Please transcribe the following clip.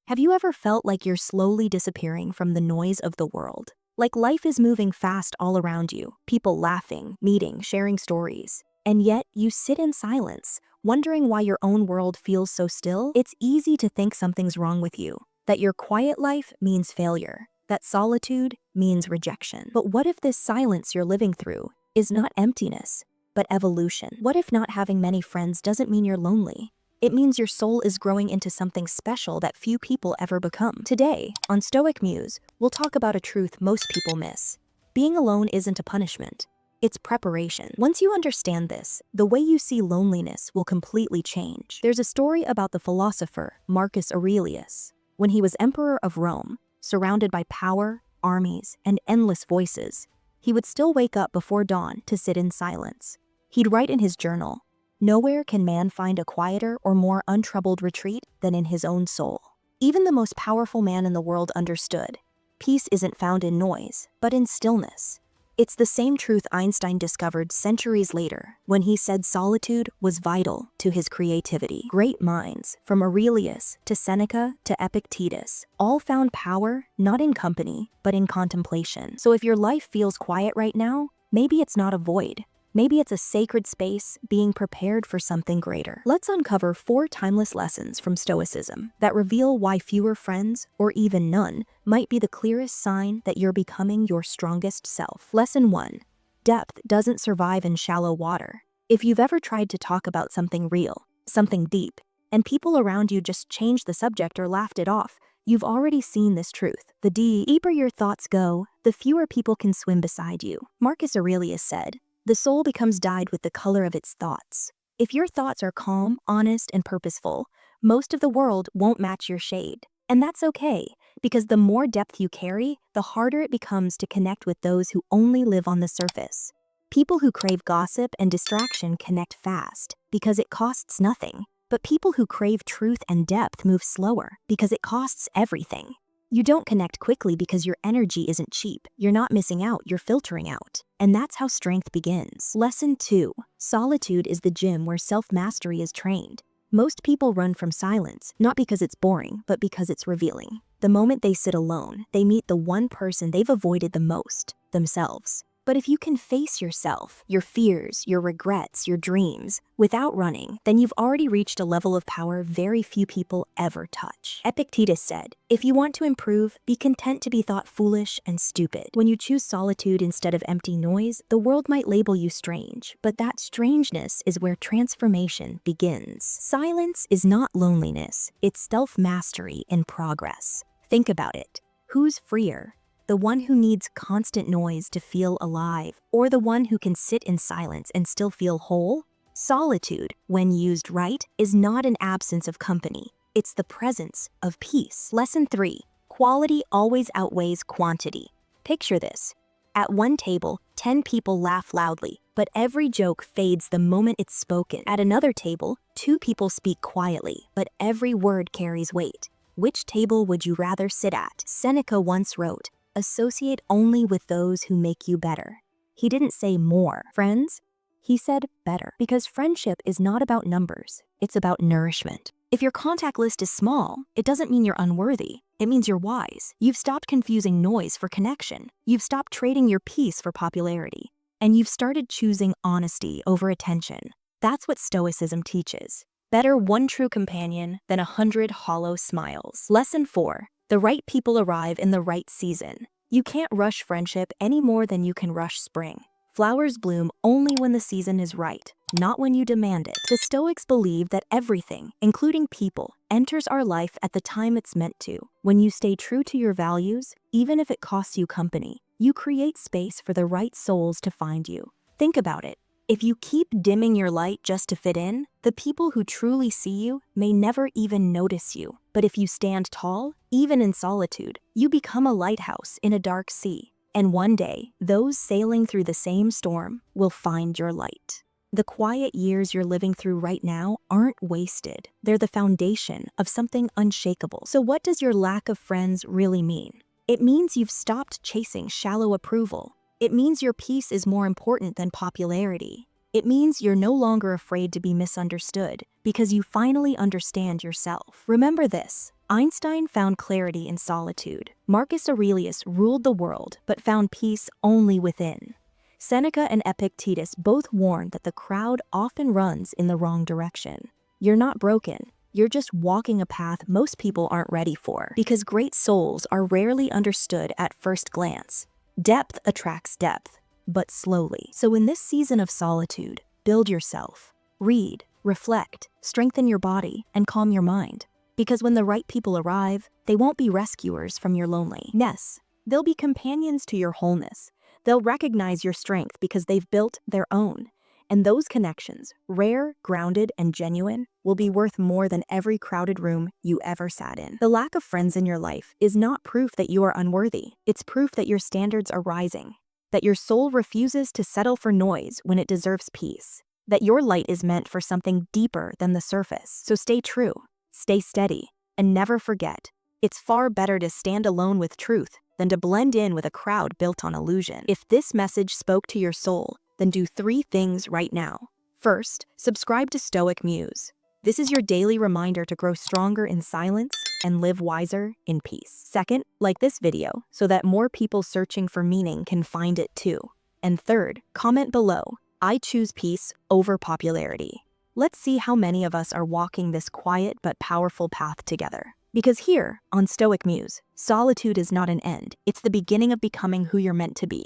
Have you ever felt like you're slowly disappearing from the noise of the world? Like life is moving fast all around you, people laughing, meeting, sharing stories. And yet, you sit in silence, wondering why your own world feels so still? It's easy to think something's wrong with you, that your quiet life means failure, that solitude means rejection. But what if this silence you're living through is not emptiness, but evolution? What if not having many friends doesn't mean you're lonely? It means your soul is growing into something special that few people ever become. Today, on Stoic Muse, we'll talk about a truth most people miss. Being alone isn't a punishment. It's preparation. Once you understand this, the way you see loneliness will completely change. There's a story about the philosopher Marcus Aurelius. When he was emperor of Rome, surrounded by power, armies, and endless voices, he would still wake up before dawn to sit in silence. He'd write in his journal, "Nowhere can man find a quieter or more untroubled retreat than in his own soul." Even the most powerful man in the world understood, peace isn't found in noise, but in stillness. It's the same truth Einstein discovered centuries later when he said solitude was vital to his creativity. Great minds, from Aurelius to Seneca to Epictetus, all found power not in company, but in contemplation. So if your life feels quiet right now, maybe it's not a void. Maybe it's a sacred space being prepared for something greater. Let's uncover 4 timeless lessons from Stoicism that reveal why fewer friends, or even none, might be the clearest sign that you're becoming your strongest self. Lesson 1. Depth doesn't survive in shallow water. If you've ever tried to talk about something real, something deep, and people around you just changed the subject or laughed it off, you've already seen this truth. The deeper your thoughts go, the fewer people can swim beside you. Marcus Aurelius said, "The soul becomes dyed with the color of its thoughts." If your thoughts are calm, honest, and purposeful, most of the world won't match your shade. And that's okay, because the more depth you carry, the harder it becomes to connect with those who only live on the surface. People who crave gossip and distraction connect fast, because it costs nothing. But people who crave truth and depth move slower, because it costs everything. You don't connect quickly because your energy isn't cheap. You're not missing out, you're filtering out. And that's how strength begins. Lesson 2. Solitude is the gym where self-mastery is trained. Most people run from silence, not because it's boring, but because it's revealing. The moment they sit alone, they meet the one person they've avoided the most, themselves. But if you can face yourself, your fears, your regrets, your dreams, without running, then you've already reached a level of power very few people ever touch. Epictetus said, "If you want to improve, be content to be thought foolish and stupid." When you choose solitude instead of empty noise, the world might label you strange, but that strangeness is where transformation begins. Silence is not loneliness, it's self-mastery in progress. Think about it. Who's freer? The one who needs constant noise to feel alive, or the one who can sit in silence and still feel whole? Solitude, when used right, is not an absence of company. It's the presence of peace. Lesson 3. Quality always outweighs quantity. Picture this. At one table, 10 people laugh loudly, but every joke fades the moment it's spoken. At another table, 2 people speak quietly, but every word carries weight. Which table would you rather sit at? Seneca once wrote, "Associate only with those who make you better." He didn't say more friends, he said better. Because friendship is not about numbers, it's about nourishment. If your contact list is small, it doesn't mean you're unworthy. It means you're wise. You've stopped confusing noise for connection. You've stopped trading your peace for popularity. And you've started choosing honesty over attention. That's what Stoicism teaches. Better one true companion than 100 hollow smiles. Lesson 4. The right people arrive in the right season. You can't rush friendship any more than you can rush spring. Flowers bloom only when the season is right, not when you demand it. The Stoics believe that everything, including people, enters our life at the time it's meant to. When you stay true to your values, even if it costs you company, you create space for the right souls to find you. Think about it. If you keep dimming your light just to fit in, the people who truly see you may never even notice you. But if you stand tall, even in solitude, you become a lighthouse in a dark sea. And one day, those sailing through the same storm will find your light. The quiet years you're living through right now aren't wasted. They're the foundation of something unshakable. So what does your lack of friends really mean? It means you've stopped chasing shallow approval. It means your peace is more important than popularity. It means you're no longer afraid to be misunderstood because you finally understand yourself. Remember this, Einstein found clarity in solitude. Marcus Aurelius ruled the world but found peace only within. Seneca and Epictetus both warned that the crowd often runs in the wrong direction. You're not broken. You're just walking a path most people aren't ready for, because great souls are rarely understood at first glance. Depth attracts depth, but slowly. So in this season of solitude, build yourself. Read, reflect, strengthen your body, and calm your mind. Because when the right people arrive, they won't be rescuers from your loneliness. They'll be companions to your wholeness. They'll recognize your strength because they've built their own. And those connections, rare, grounded, and genuine, will be worth more than every crowded room you ever sat in. The lack of friends in your life is not proof that you are unworthy. It's proof that your standards are rising, that your soul refuses to settle for noise when it deserves peace, that your light is meant for something deeper than the surface. So stay true, stay steady, and never forget, it's far better to stand alone with truth than to blend in with a crowd built on illusion. If this message spoke to your soul, then do 3 things right now. First, subscribe to Stoic Muse. This is your daily reminder to grow stronger in silence and live wiser in peace. Second, like this video so that more people searching for meaning can find it too. And third, comment below, I choose peace over popularity. Let's see how many of us are walking this quiet but powerful path together. Because here, on Stoic Muse, solitude is not an end, it's the beginning of becoming who you're meant to be.